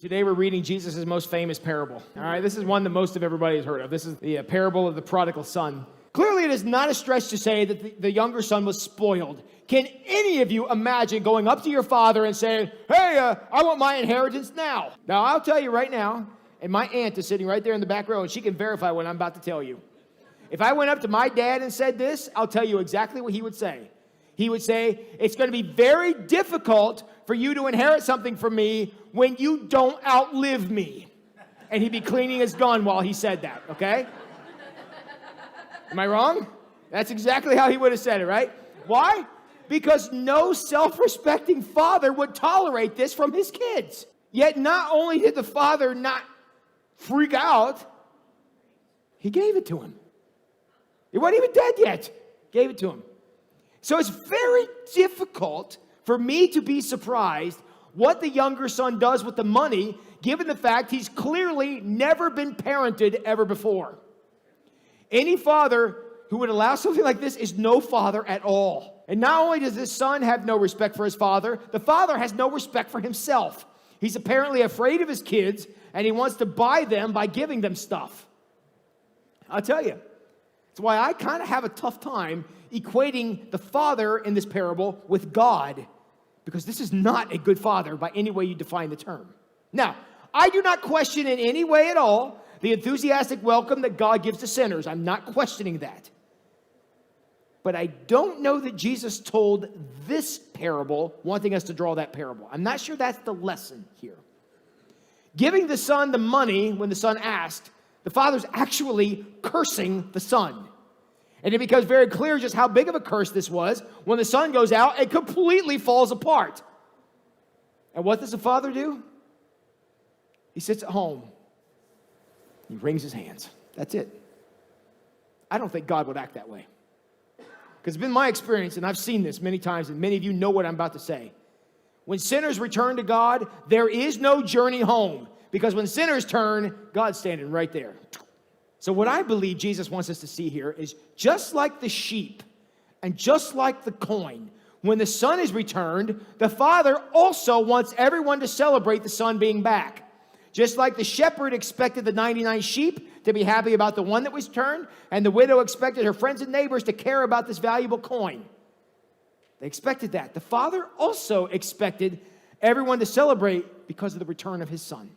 Today we're reading Jesus' most famous parable. All right, this is one that most of everybody has heard of. This is the parable of the Prodigal Son. Clearly, it is not a stretch to say that the younger son was spoiled. Can any of you imagine going up to your father and saying, hey, I want my inheritance now? Now, I'll tell you right now, and my aunt is sitting right there in the back row, and she can verify what I'm about to tell you. If I went up to my dad and said this, I'll tell you exactly what he would say. He would say, it's going to be very difficult for you to inherit something from me when you don't outlive me. And he'd be cleaning his gun while he said that, okay? Am I wrong? That's exactly how he would have said it, right? Why? Because no self-respecting father would tolerate this from his kids. Yet not only did the father not freak out, he gave it to him. He wasn't even dead yet. Gave it to him. So it's very difficult for me to be surprised what the younger son does with the money, given the fact he's clearly never been parented ever before. Any father who would allow something like this is no father at all. And not only does this son have no respect for his father, the father has no respect for himself. He's apparently afraid of his kids, and he wants to buy them by giving them stuff. I'll tell you, that's why I kind of have a tough time equating the father in this parable with God, because this is not a good father by any way you define the term. Now, I do not question in any way at all the enthusiastic welcome that God gives to sinners. I'm not questioning that. But I don't know that Jesus told this parable wanting us to draw that parable. I'm not sure that's the lesson here. Giving the son the money when the son asked, the father's actually cursing the son. And it becomes very clear just how big of a curse this was. When the son goes out, it completely falls apart. And what does the father do? He sits at home. He wrings his hands. That's it. I don't think God would act that way. Because it's been my experience, and I've seen this many times, and many of you know what I'm about to say. When sinners return to God, there is no journey home. Because when sinners turn, God's standing right there. So what I believe Jesus wants us to see here is just like the sheep and just like the coin, when the son is returned, the father also wants everyone to celebrate the son being back. Just like the shepherd expected the 99 sheep to be happy about the one that was turned, and the widow expected her friends and neighbors to care about this valuable coin. They expected that. The father also expected everyone to celebrate because of the return of his son.